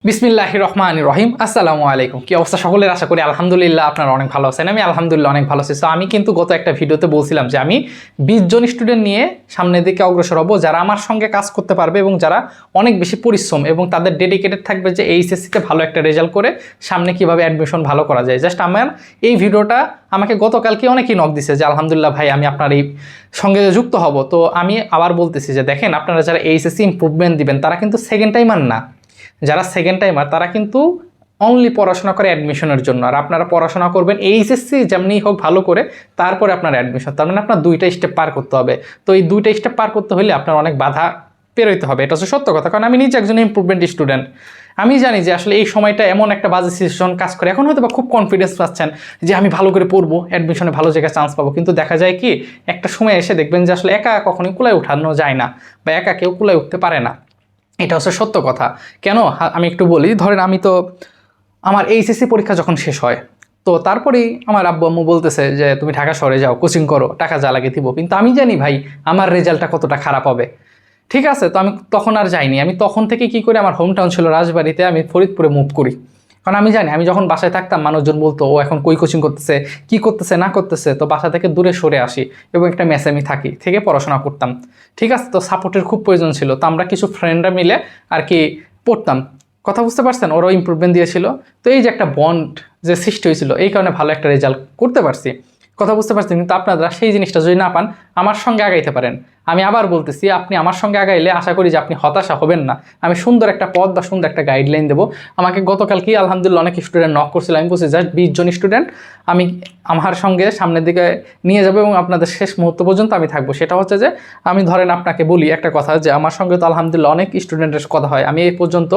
বিসমিল্লাহির রহমানির রহিম। আসসালামু আলাইকুম। কি অবস্থা সকলের? আশা করি আলহামদুলিল্লাহ আপনারা অনেক ভালো আছেন। আমি আলহামদুলিল্লাহ অনেক ভালো আছি। তো আমি কিন্তু গত একটা ভিডিওতে বলছিলাম যে আমি 20 জন স্টুডেন্ট নিয়ে সামনের দিকে অগ্রসর হব, যারা আমার সঙ্গে কাজ করতে পারবে এবং যারা অনেক বেশি পরিশ্রম এবং তাদের ডেডিকেটেড থাকবে যে এইচএসসিতে ভালো একটা রেজাল্ট করে সামনে কিভাবে অ্যাডমিশন ভালো করা যায়। জাস্ট আমার এই ভিডিওটা আমাকে গতকালকে অনেকেই নক দিছে যে আলহামদুলিল্লাহ ভাই আমি আপনার এই সঙ্গে যুক্ত হব। তো আমি আবার বলতেছি যে দেখেন, আপনারা যারা এইচএসসি ইমপ্রুভমেন্ট দিবেন তারা কিন্তু সেকেন্ড টাইমার না। যারা সেকেন্ড টাইমার তারা কিন্তু অনলি পড়াশোনা করে অ্যাডমিশনের জন্য, আর আপনারা পড়াশোনা করবেন এইচএসসি যেমনি হোক ভালো করে, তারপরে আপনার অ্যাডমিশন। তার মানে আপনার দুইটা স্টেপ পার করতে হবে। তো এই দুইটা স্টেপ পার করতে হলে আপনার অনেক বাধা পেরোইতে হবে, এটা হচ্ছে সত্য কথা। কারণ আমি নিজে একজন ইমপ্রুভমেন্ট স্টুডেন্ট। আমি জানি যে আসলে এই সময়টা এমন একটা বাজে সিচুয়েশন কাজ করে। এখন হয়তো বা খুব কনফিডেন্স পাচ্ছেন যে আমি ভালো করে পড়বো, অ্যাডমিশনে ভালো জায়গায় চান্স পাবো, কিন্তু দেখা যায় কি একটা সময় এসে দেখবেন যে আসলে একা কখনোই কুলায় উঠানো যায় না, বা একা কেউ কুলায় উঠতে পারে না। এটা হচ্ছে সত্য কথা। কেন আমি একটু বলি, ধরেন আমি তো আমার এইচএসসি পরীক্ষা যখন শেষ হয়, তো তারপরেই আমার আব্বু আম্মু বলতেছে যে তুমি ঢাকা শহরে যাও, কোচিং করো, টাকা যা লাগে দিব। কিন্তু আমি জানি ভাই আমার রেজাল্টটা কতটা খারাপ হবে। ঠিক আছে, তো আমি তখন আর যাইনি। আমি তখন থেকে কি করি, আমার হোম টাউন ছিল রাজবাড়িতে, আমি ফরিদপুরে মুভ করি। কারণ আমি জানি আমি যখন বাসায় থাকতাম মানুষজন বলতো ও এখন কই কোচিং করতেছে, কি করতেছে না করতেছে, তো বাসা থেকে দূরে সরে আসি এবং একটা মেসে আমি থাকি থেকে পড়াশোনা করতাম। ঠিক আছে, তো সাপোর্টের খুব প্রয়োজন ছিল। তো আমরা কিছু ফ্রেন্ডরা মিলে আর কি পড়তাম। কথা বুঝতে পারছেন? ওরাও ইমপ্রুভমেন্ট দিয়েছিল। তো এই যে একটা বন্ড যে সৃষ্টি হয়েছিল, এই কারণে ভালো একটা রেজাল্ট করতে পারছি। কথা বুঝতে পারছেন? কিন্তু আপনারা সেই জিনিসটা যদি না পান, আমার সঙ্গে আগাইতে পারেন। আমি আবার বলতেছি, আপনি আমার সঙ্গে আগাইলে আশা করি যে আপনি হতাশা হবেন না। আমি সুন্দর একটা পথ বা সুন্দর একটা গাইডলাইন দেবো। আমাকে গতকালকেই আলহামদুলিল্লাহ অনেক স্টুডেন্ট নক করছিল। আমি বলছি জাস্ট 20 জন স্টুডেন্ট আমি আমার সঙ্গে সামনের দিকে নিয়ে যাবো এবং আপনাদের শেষ মুহূর্ত পর্যন্ত আমি থাকবো। সেটা হচ্ছে যে আমি ধরেন আপনাকে বলি একটা কথা, যে আমার সঙ্গে তো আলহামদুলিল্লাহ অনেক স্টুডেন্টের কথা হয়। আমি এই পর্যন্ত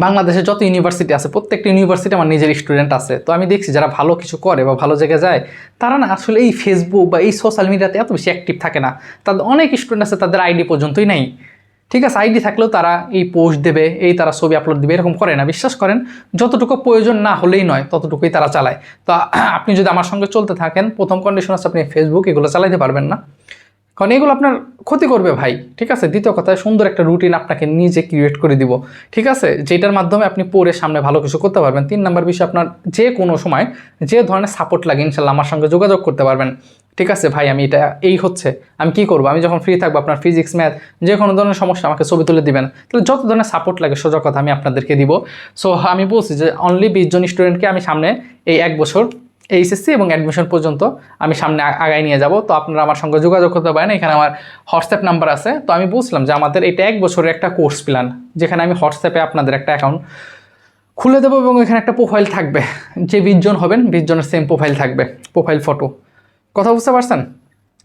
বাংলাদেশে যত ইউনিভার্সিটি আছে প্রত্যেকটা ইউনিভার্সিটি আমার নিজের স্টুডেন্ট আছে। তো আমি দেখছি যারা ভালো কিছু করে বা ভালো জায়গায় যায়, তারা না আসলে এই ফেসবুক বা এই সোশ্যাল মিডিয়াতে এত বেশি অ্যাক্টিভ থাকে না। তাদের অনেক স্টুডেন্ট আছে তাদের আইডি পর্যন্তই নাই। ঠিক আছে, আইডি থাকলেও তারা এই পোস্ট দেবে, এই তারা ছবি আপলোড দেবে, এরকম করে না। বিশ্বাস করেন, যতটুকু প্রয়োজন না হলেই নয় ততটুকুই তারা চালায়। তো আপনি যদি আমার সঙ্গে চলতে থাকেন, প্রথম কন্ডিশন আছে আপনি ফেসবুক এগুলো চালাইতে পারবেন না, কারণ এগুলো আপনার ক্ষতি করবে ভাই। ঠিক আছে, দ্বিতীয় কথা, সুন্দর একটা রুটিন আপনাকে নিজে ক্রিয়েট করে দিব। ঠিক আছে, যেটার মাধ্যমে আপনি পড়ে সামনে ভালো কিছু করতে পারবেন। 3 নম্বর বিষয়, আপনার যে কোনো সময় যে ধরনের সাপোর্ট লাগে ইনশাল্লাহ আমার সঙ্গে যোগাযোগ করতে পারবেন। ঠিক আছে ভাই, আমি এটা এই হচ্ছে আমি কি করবো, আমি যখন ফ্রি থাকবো আপনার ফিজিক্স ম্যাথ যে কোনো ধরনের সমস্যা আমাকে ছবি তুলে দিবেন। তাহলে যত ধরনের সাপোর্ট লাগে সোজা কথা আমি আপনাদেরকে দিব। সো আমি বলছি যে অনলি 20 জন স্টুডেন্টকে আমি সামনে এই 1 বছর এইচএসসি এবং অ্যাডমিশন পর্যন্ত আমি সামনে আগায় নিয়ে যাব। তো আপনারা আমার সঙ্গে যোগাযোগ করতে পারেন। এখানে আমার হোয়াটসঅ্যাপ নাম্বার আছে। তো আমি বলছিলাম যে আমাদের এটা 1 বছরের একটা কোর্স প্ল্যান, যেখানে আমি হোয়াটসঅ্যাপে আপনাদের একটা অ্যাকাউন্ট খুলে দেবো এবং এখানে একটা প্রোফাইল থাকবে। যে 20 জন হবেন 20 জনের সেম প্রোফাইল থাকবে, প্রোফাইল ফটো। কথা বুঝতে পারছেন?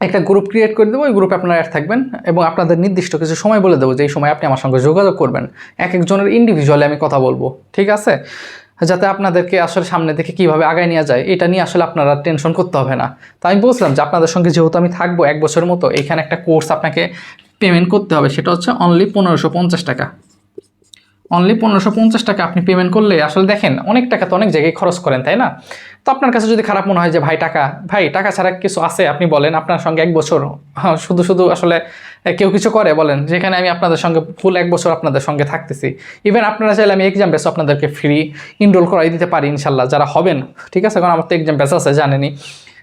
একটা গ্রুপ ক্রিয়েট করে দেবো, ওই গ্রুপে আপনারা অ্যাড থাকবেন এবং আপনাদের নির্দিষ্ট কিছু সময় বলে দেবো যে এই সময় আপনি আমার সঙ্গে যোগাযোগ করবেন। এক একজনের ইন্ডিভিজুয়ালি আমি কথা বলবো। ঠিক আছে, যাতে আপনাদেরকে আসলে সামনে থেকে কীভাবে আগায় নেওয়া যায় এটা নিয়ে আসলে আপনারা টেনশন করতে হবে না। তো আমি বলছিলাম যে আপনাদের সঙ্গে যেহেতু আমি থাকবো 1 বছরের মতো, এখানে একটা কোর্স আপনাকে পেমেন্ট করতে হবে। সেটা হচ্ছে অনলি 1550 টাকা। অনলি 1550 টাকা আপনি পেমেন্ট করলে, আসলে দেখেন অনেক টাকা তো অনেক জায়গায় খরচ করেন, তাই না? তো আপনার কাছে যদি খারাপ মনে হয় যে ভাই টাকা ছাড়া কিছু আছে, আপনি বলেন। আপনার সঙ্গে 1 বছর শুধু শুধু আসলে কেউ কিছু করে বলেন, যেখানে আমি আপনাদের সঙ্গে ফুল 1 বছর আপনাদের সঙ্গে থাকতেছি। ইভেন আপনারা চাইলে আমি এক্সাম বেস আপনাদেরকে ফ্রি ইনরোল করাই দিতে পারি ইনশাল্লাহ, যারা হবেন। ঠিক আছে, কারণ আমার তো এক্সাম বেস আছে জানেনই।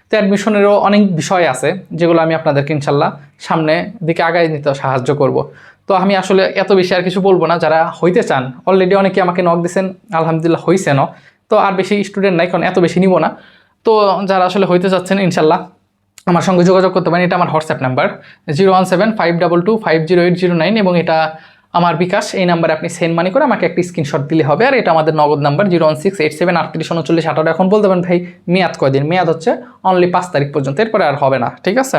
তো অ্যাডমিশনেরও অনেক বিষয় আছে যেগুলো আমি আপনাদেরকে ইনশাল্লাহ সামনে দিকে আগায় নিতে সাহায্য করব। তো আমি আসলে এত বেশি আর কিছু বলবো না। যারা হইতে চান, অলরেডি অনেকে আমাকে নক দিয়েছেন, আলহামদুলিল্লাহ হয়েছেন। তো আর বেশি স্টুডেন্ট নাই, কারণ এত বেশি নিব না। তো যারা আসলে হইতে চাচ্ছেন ইনশাল্লাহ আমার সঙ্গে যোগাযোগ করতে পারেন। এটা আমার হোয়াটসঅ্যাপ নাম্বার 01752250809 এবং এটা আমার বিকাশ। এই নাম্বারে আপনি সেন্ড মানি করে আমাকে একটা স্ক্রিনশট দিলে হবে। আর এটা আমাদের নগদ নাম্বার 01687383940। এখন বলতে পারেন ভাই মেয়াদ কয়দিন? মেয়াদ হচ্ছে অনলি 5 তারিখ পর্যন্ত, এরপরে আর হবে না। ঠিক আছে,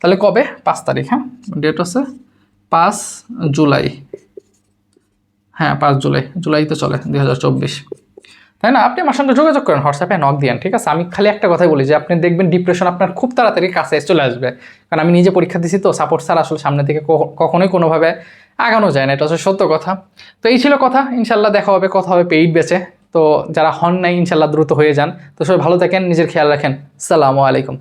তাহলে কবে? 5 তারিখ। হ্যাঁ, ডেট হচ্ছে 5 জুলাই। হ্যাঁ, 5 জুলাই। জুলাই তো চলে 2024, তাই না? আপনি আমার সঙ্গে যোগাযোগ করেন, হোয়াটসঅ্যাপে নক দিয়েন। ঠিক আছে, আমি খালি একটা কথাই বলি যে আপনি দেখবেন ডিপ্রেশন আপনার খুব তাড়াতাড়ি কাছে চলে আসবে। কারণ আমি নিজে পরীক্ষা দিছি, তো সাপোর্ট ছাড়া আসলে সামনে থেকে কখনোই কোনোভাবে আগানো যায় না, এটা হচ্ছে সত্য কথা। তো এই ছিল কথা। ইনশাল্লাহ দেখা হবে, কথা হবে পেইড ব্যাচে। তো যারা হন নাই ইনশাল্লাহ দ্রুত হয়ে যান। তো সবাই ভালো থাকেন, নিজের খেয়াল রাখেন। আসসালামু আলাইকুম।